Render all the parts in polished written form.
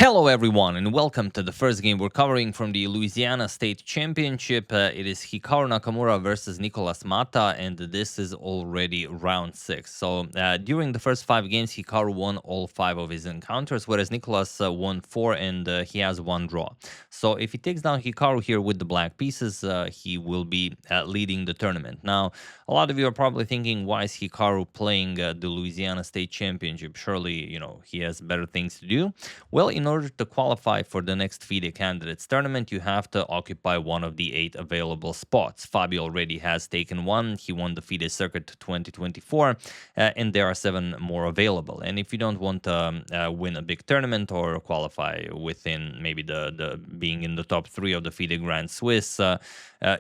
Hello everyone and welcome to the first game we're covering from the Louisiana State Championship. It is Hikaru Nakamura versus Nicolas Matta, and this is already round 6. So during the first 5 games, Hikaru won all 5 of his encounters, whereas Nicolas won 4 and he has 1 draw. So if he takes down Hikaru here with the black pieces, he will be leading the tournament. Now, a lot of you are probably thinking, why is Hikaru playing the Louisiana State Championship? Surely, he has better things to do. Well, in order to qualify for the next FIDE Candidates tournament, you have to occupy one of the 8 available spots. Fabio already has taken one. He won the FIDE Circuit 2024, and there are 7 more available. And if you don't want to win a big tournament or qualify within maybe the being in the top 3 of the FIDE Grand Swiss,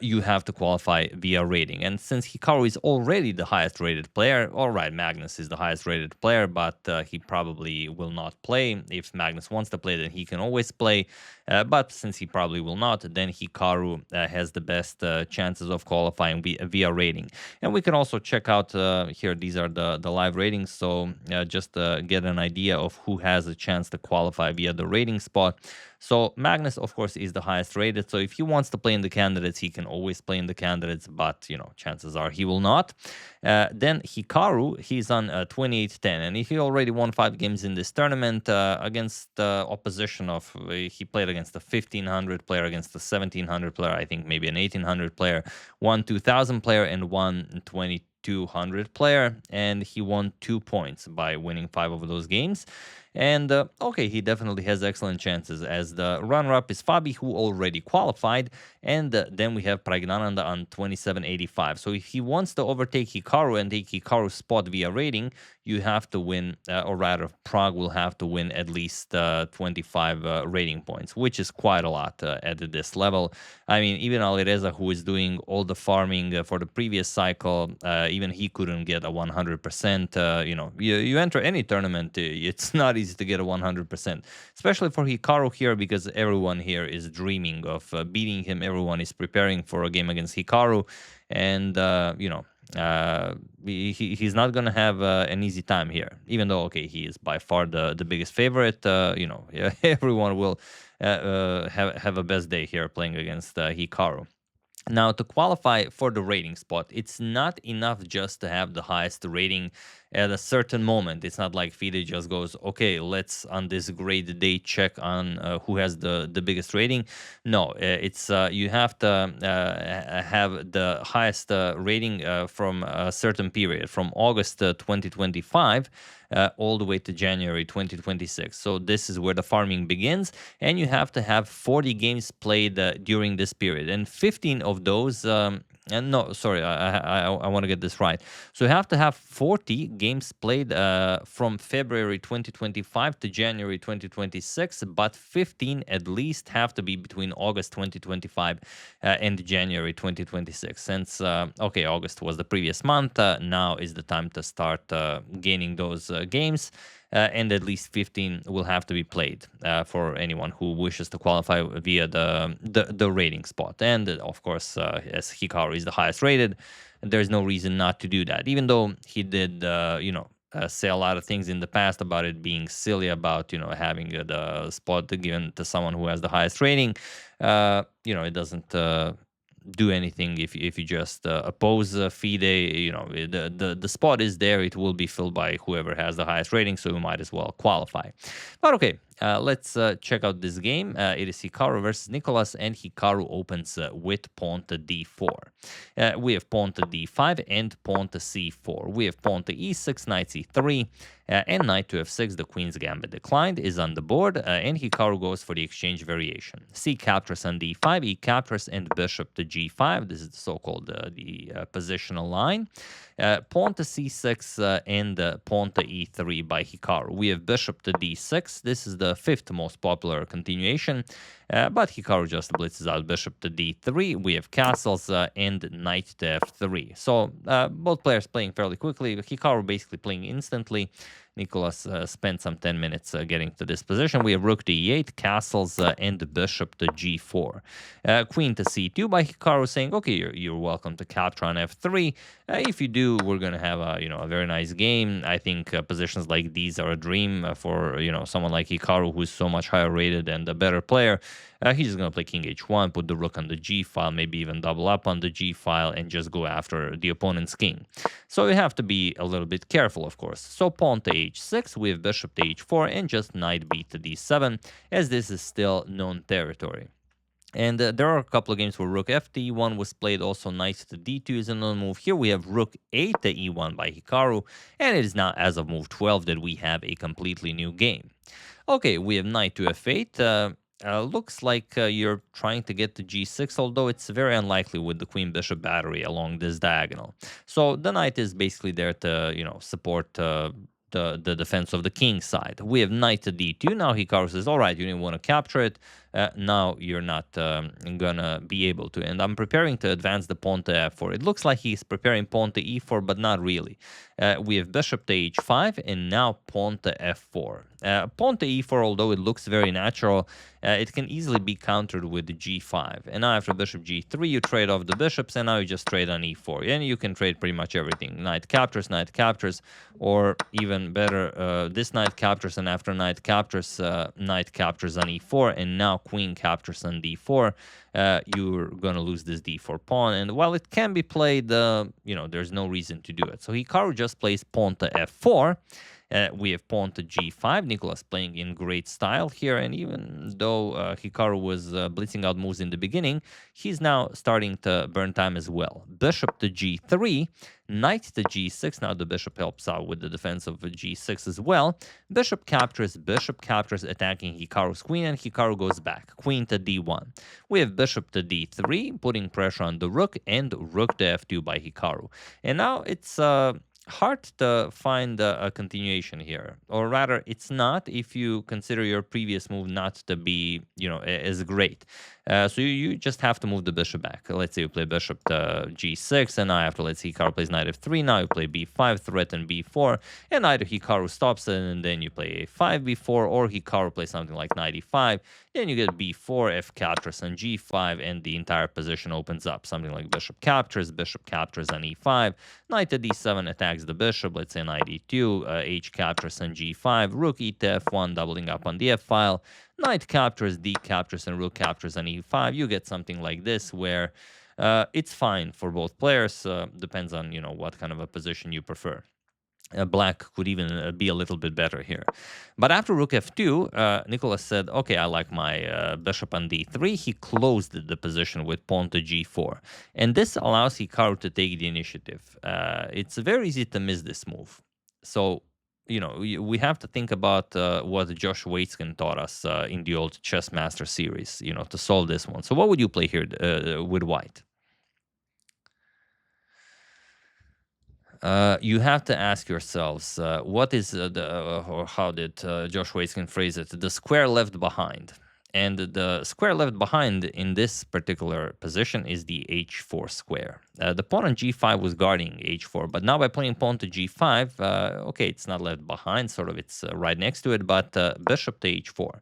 you have to qualify via rating. And since Hikaru is already the highest rated player, all right, Magnus is the highest rated player, but he probably will not play. If Magnus wants to play, then he can always play. But since he probably will not, then Hikaru has the best chances of qualifying via rating. And we can also check out here, these are the live ratings. So just get an idea of who has a chance to qualify via the rating spot. So Magnus, of course, is the highest rated. So if he wants to play in the candidates, he can always play in the candidates, but, chances are he will not. Then Hikaru, he's on 28-10, and he already won 5 games in this tournament against opposition of, he played against a 1500 player, against a 1700 player, I think maybe an 1800 player, one 2000 player, and one 2200 player, and he won 2 points by winning 5 of those games. And okay, he definitely has excellent chances, as the runner-up is Fabi, who already qualified, and then we have Pragnananda on 2785. So if he wants to overtake Hikaru and take Hikaru's spot via rating, you have to win, or rather, Prague will have to win at least 25 rating points, which is quite a lot at this level. I mean, even Alireza, who is doing all the farming for the previous cycle, even he couldn't get a 100%. You enter any tournament, it's not easy to get a 100%, especially for Hikaru here, because everyone here is dreaming of beating him. Everyone is preparing for a game against Hikaru, and he's not gonna have an easy time here, even though, okay, he is by far the biggest favorite. Everyone will have a best day here playing against Hikaru. Now, to qualify for the rating spot, it's not enough just to have the highest rating at a certain moment. It's not like FIDE just goes, okay, let's on this great day check on who has the biggest rating. No, it's you have to have the highest rating from a certain period, from August 2025 all the way to January 2026. So this is where the farming begins, and you have to have 40 games played during this period, and 15 of those no, sorry, I want to get this right. So you have to have 40 games played from February 2025 to January 2026, but 15 at least have to be between August 2025 and January 2026. Since, okay, August was the previous month, now is the time to start gaining those games. And at least 15 will have to be played for anyone who wishes to qualify via the rating spot. And of course, as Hikaru is the highest rated, there's no reason not to do that. Even though he did, say a lot of things in the past about it being silly, about having the spot given to someone who has the highest rating. It doesn't do anything if you just oppose FIDE. The spot is there. It will be filled by whoever has the highest rating, so you might as well qualify. But okay, let's check out this game. It is Hikaru versus Nicolas, and Hikaru opens with pawn to d4. We have pawn to d5 and pawn to c4. We have pawn to e6, knight c3, and knight to f6. The queen's gambit declined is on the board, and Hikaru goes for the exchange variation. C captures on d5, e captures, and bishop to g5. This is the so-called the positional line. Pawn to c6 and pawn to e3 by Hikaru. We have bishop to d6. This is the 5th most popular continuation, but Hikaru just blitzes out bishop to d3. We have castles and knight to f3. So both players playing fairly quickly. Hikaru basically playing instantly. Nicholas spent some 10 minutes getting to this position. We have rook to e8, castles, and bishop to g4. Queen to c2 by Hikaru, saying, okay, you're welcome to capture on f3. If you do, we're going to have a very nice game. I think positions like these are a dream for someone like Hikaru, who's so much higher rated and a better player. He's just going to play king h1, put the rook on the g file, maybe even double up on the g file, and just go after the opponent's king. So you have to be a little bit careful, of course. So pawn to h6, we have bishop to h4, and just knight b to d7, as this is still known territory. And there are a couple of games where rook f to e1 was played, also knight to d2 is another move. Here we have rook a to e1 by Hikaru, and it is now as of move 12 that we have a completely new game. Okay, we have knight to f8. Looks like you're trying to get to g6, although it's very unlikely with the queen-bishop battery along this diagonal. So the knight is basically there to, support the defense of the king side. We have knight to d2. Now Hikaru says, all right, you didn't want to capture it. Now you're not gonna be able to. And I'm preparing to advance the pawn to f4. It looks like he's preparing pawn to e4, but not really. We have bishop to h5, and now pawn to f4. Pawn to e4, although it looks very natural, it can easily be countered with g5. And now after bishop g3, you trade off the bishops, and now you just trade on e4. And you can trade pretty much everything. Knight captures, or even better, this knight captures, and after knight captures on e4, and now queen captures on d4. You're going to lose this d4 pawn. And while it can be played, there's no reason to do it. So Hikaru just plays pawn to f4. We have pawn to g5. Nicholas playing in great style here. And even though Hikaru was blitzing out moves in the beginning, he's now starting to burn time as well. Bishop to g3. Knight to g6. Now the bishop helps out with the defense of g6 as well. Bishop captures, attacking Hikaru's queen, and Hikaru goes back. Queen to d1. We have bishop to d3, putting pressure on the rook, and rook to f2 by Hikaru. And now it's hard to find a continuation here, or rather it's not if you consider your previous move not to be as great. So you just have to move the bishop back. Let's say you play bishop to g6, and now after, let's see, Hikaru plays knight f3. Now you play b5, threaten b4, and either Hikaru stops it, and then you play a5 b4, or Hikaru plays something like knight e5. Then you get b4, f captures on g5, and the entire position opens up. Something like bishop captures on e5, knight to d7 attacks the bishop, let's say knight e2, h captures on g5, rook e to f1, doubling up on the f file, knight captures, d captures, and rook captures on e5. You get something like this where it's fine for both players. Depends on what kind of a position you prefer. Black could even be a little bit better here. But after rook f2, Nicholas said, okay, I like my bishop on d3. He closed the position with pawn to g4. And this allows Hikaru to take the initiative. It's very easy to miss this move. So, we have to think about what Josh Waitzkin taught us in the old Chess Master series, to solve this one. So what would you play here with white? You have to ask yourselves, what is or how did Josh Waitzkin phrase it? The square left behind. And the square left behind in this particular position is the h4 square. The pawn on g5 was guarding h4, but now by playing pawn to g5, okay, it's not left behind, sort of it's right next to it, but bishop to h4,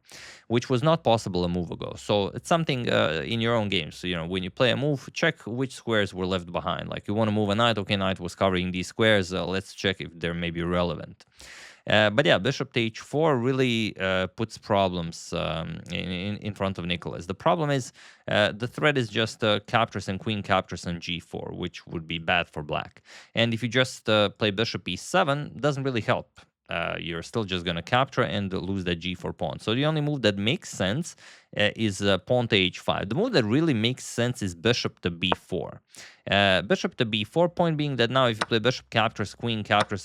which was not possible a move ago. So it's something in your own game. So, when you play a move, check which squares were left behind. Like you want to move a knight, okay, knight was covering these squares, let's check if they're maybe relevant. But yeah, bishop to h4 really puts problems in front of Nicholas. The problem is the threat is just captures and queen captures on g4, which would be bad for black. And if you just play bishop e7, doesn't really help. You're still just going to capture and lose that g4 pawn. So the only move that makes sense is pawn to h5. The move that really makes sense is bishop to b4. Bishop to b4, point being that now if you play bishop captures,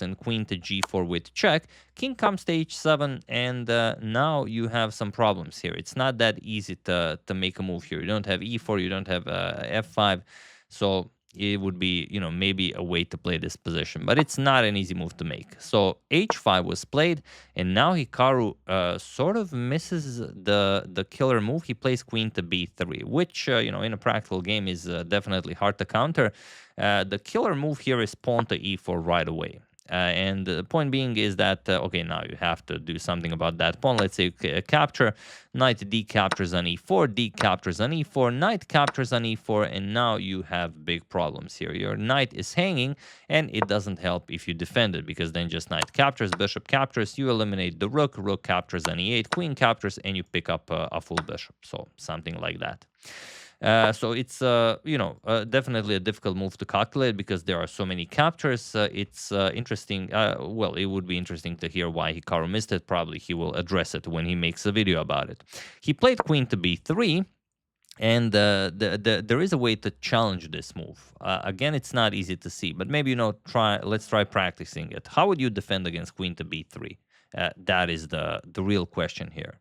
and queen to g4 with check, king comes to h7, and now you have some problems here. It's not that easy to make a move here. You don't have e4, you don't have f5, so it would be, maybe a way to play this position, but it's not an easy move to make. So h5 was played, and now Hikaru sort of misses the killer move. He plays queen to b3, which, in a practical game is definitely hard to counter. The killer move here is pawn to e4 right away. And the point being is that, okay, now you have to do something about that pawn. Let's say capture, knight d captures on e4, d captures on e4, knight captures on e4, and now you have big problems here. Your knight is hanging, and it doesn't help if you defend it, because then just knight captures, bishop captures, you eliminate the rook, rook captures on e8, queen captures, and you pick up a full bishop. So something like that. So it's definitely a difficult move to calculate because there are so many captures. It's interesting. Well, it would be interesting to hear why Hikaru missed it. Probably he will address it when he makes a video about it. He played queen to b3. And there is a way to challenge this move. Again, it's not easy to see, but maybe let's try practicing it. How would you defend against queen to b3? That is the real question here.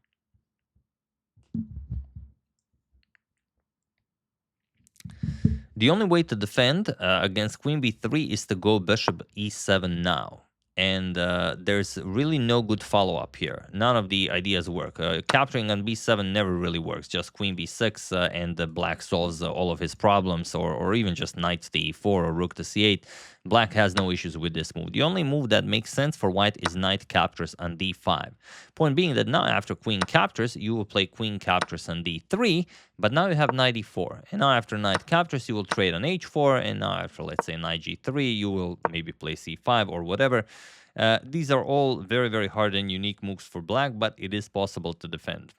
The only way to defend against queen b3 is to go bishop e7 now. And there's really no good follow-up here. None of the ideas work. Capturing on b7 never really works. Just queen b6 and black solves all of his problems, or even just knight to e4 or rook to c8. Black has no issues with this move. The only move that makes sense for white is knight captures on d5. Point being that now after queen captures, you will play queen captures on d3, but now you have knight e4. And now after knight captures, you will trade on h4, and now after, let's say, knight g3, you will maybe play c5 or whatever. These are all very, very hard and unique moves for black, but it is possible to defend.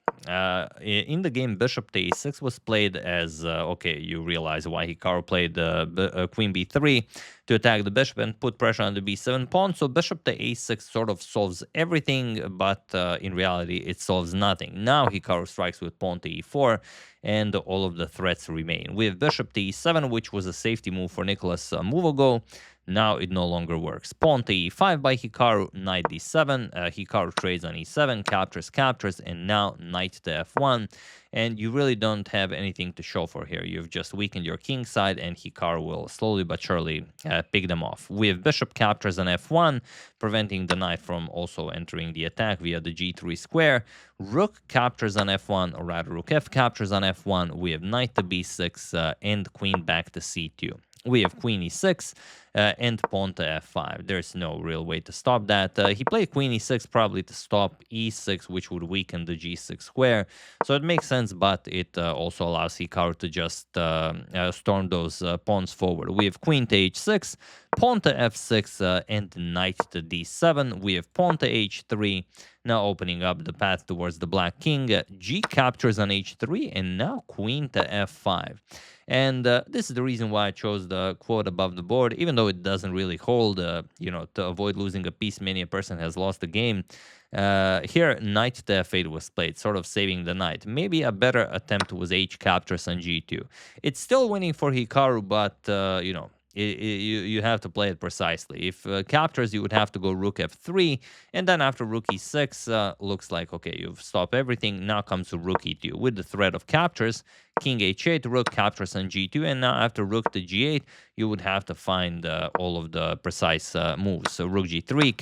In the game, bishop to a6 was played as, okay, you realize why Hikaru played queen b3 to attack the bishop and put pressure on the b7 pawn. So bishop to a6 sort of solves everything, but in reality, it solves nothing. Now Hikaru strikes with pawn to e4, and all of the threats remain. We have bishop to e7, which was a safety move for Nicholas a move ago. Now it no longer works. Pawn to e5 by Hikaru, knight d7. Hikaru trades on e7, captures, and now knight to f1. And you really don't have anything to show for here. You've just weakened your king side, and Hikaru will slowly but surely pick them off. We have bishop captures on f1, preventing the knight from also entering the attack via the g3 square. Rook captures on f1, or rather rook f captures on f1. We have knight to b6 and queen back to c2. We have queen e6 and pawn to f5. There's no real way to stop that. He played queen e6 probably to stop e6, which would weaken the g6 square. So it makes sense, but it also allows Hikaru to just storm those pawns forward. We have queen to h6, pawn to f6, and knight to d7. We have pawn to h3, now opening up the path towards the black king. G captures on h3, and now queen to f5. And this is the reason why I chose the quote above the board, even though it doesn't really hold, to avoid losing a piece, many a person has lost the game. Here, knight to f8 was played, sort of saving the knight. Maybe a better attempt was h captures on g2. It's still winning for Hikaru, but, you have to play it precisely. If captures, you would have to go rook f3, and then after rook e6, looks like, okay, you've stopped everything. Now comes to rook e2 with the threat of captures. King h8, rook captures on g2, and now after rook to g8, you would have to find all of the precise moves. So rook g3,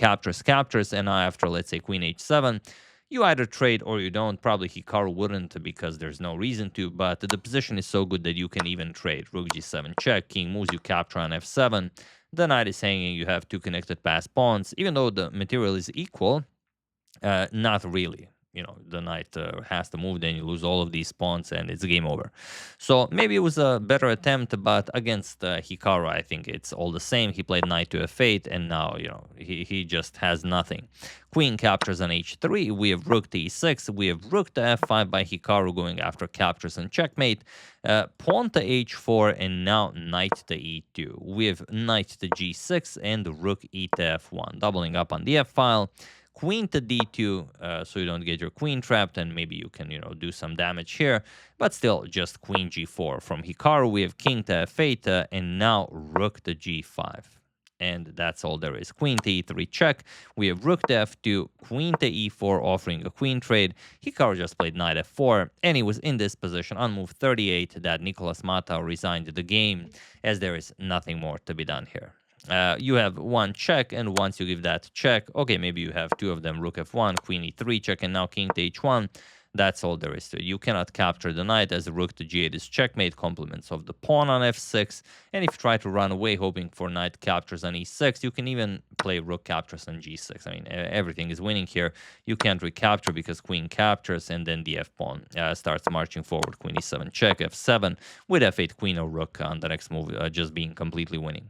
captures, and now after, let's say, queen h7, you either trade or you don't. Probably Hikaru wouldn't because there's no reason to, but the position is so good that you can even trade. Rook g7 check, king moves, you capture on f7. The knight is hanging, you have two connected pass pawns. Even though the material is equal, not really. The knight has to move, then you lose all of these pawns and it's game over. So maybe it was a better attempt, but against Hikaru, I think it's all the same. He played knight to f8, and now, he just has nothing. Queen captures on h3. We have rook to e6. We have rook to f5 by Hikaru going after captures and checkmate. Pawn to h4, and now knight to e2. We have knight to g6 and rook e to f1, doubling up on the f-file. Queen to d2, so you don't get your queen trapped, and maybe you can, do some damage here. But still, just queen g4. From Hikaru, we have king to f8, and now rook to g5. And that's all there is. Queen to e3 check. We have rook to f2, queen to e4, offering a queen trade. Hikaru just played knight f4, and he was in this position on move 38 that Nicholas Matta resigned the game, as there is nothing more to be done here. You have one check, and once you give that check, okay, maybe you have two of them, rook f1, queen e3 check, and now king to h1. That's all there is to it. You cannot capture the knight, as the rook to g8 is checkmate, compliments of the pawn on f6. And if you try to run away hoping for knight captures on e6, you can even play rook captures on g6. I mean, everything is winning here. You can't recapture because queen captures, and then the f-pawn starts marching forward. Queen e7 check, f7, with f8 queen or rook on the next move, just being completely winning.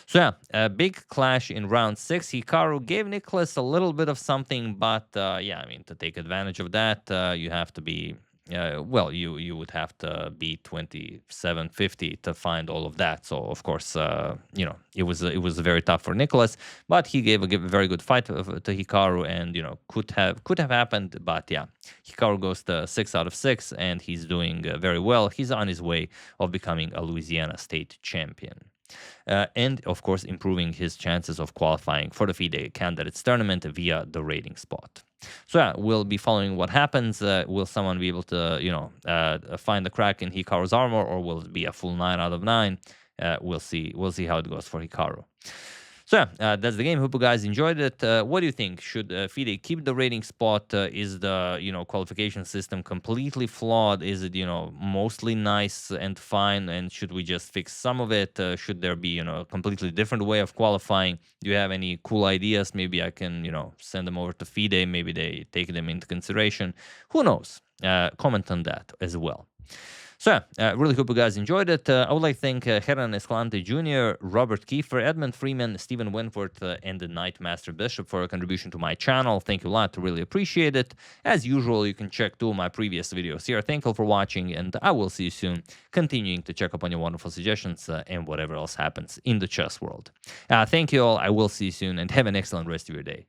So yeah, a big clash in round 6. Hikaru gave Nicholas a little bit of something, but yeah, I mean, to take advantage of that, you have to be, well, you would have to be 2750 to find all of that. So of course, you know, it was very tough for Nicholas, but he gave a very good fight to Hikaru, and you know, could have happened, but yeah, Hikaru goes to 6 out of 6, and he's doing very well. He's on his way of becoming a Louisiana state champion. And of course, improving his chances of qualifying for the FIDE Candidates Tournament via the rating spot. So yeah, we'll be following what happens. Will someone be able to, you know, find the crack in Hikaru's armor, or will it be a full 9 out of 9? We'll see. We'll see how it goes for Hikaru. So yeah, that's the game. Hope you guys enjoyed it. What do you think? Should FIDE keep the rating spot? Is the, you know, qualification system completely flawed? Is it, you know, mostly nice and fine? And should we just fix some of it? Should there be, you know, a completely different way of qualifying? Do you have any cool ideas? Maybe I can, you know, send them over to FIDE. Maybe they take them into consideration. Who knows? Comment on that as well. So, really hope you guys enjoyed it. I would like to thank Hernan Escalante Jr., Robert Kiefer, Edmund Freeman, Stephen Winford, and the Knight Master Bishop for a contribution to my channel. Thank you a lot. Really appreciate it. As usual, you can check 2 of my previous videos here. Thank you for watching, and I will see you soon, continuing to check up on your wonderful suggestions and whatever else happens in the chess world. Thank you all. I will see you soon, and have an excellent rest of your day.